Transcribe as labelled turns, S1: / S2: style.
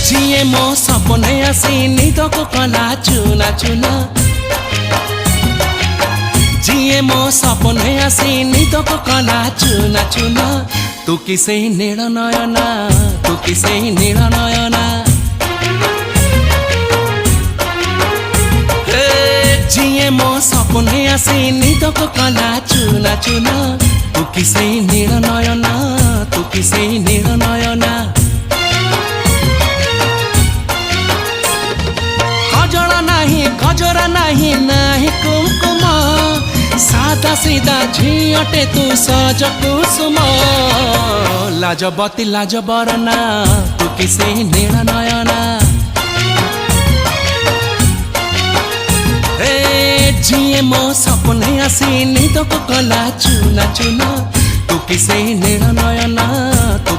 S1: जिए मो सपने आसी निदको कला चुना चुना जिए मो सपने आसी निदको कला चुना चुना तू किसे नील नयना तू किसे नील नयना जिए मो सपने आसी निदको कला चुना चुना तू किसे नील नयना तू किसे नील नयना गजरा नहीं नाही कुमकुम सादा सीधा झियटे तू सज कुसुम लाजबती लाज बरना तू किसे नील नयना जिए मो सपने आसी निदको कला चुना चुना तू किसे नील नयना तू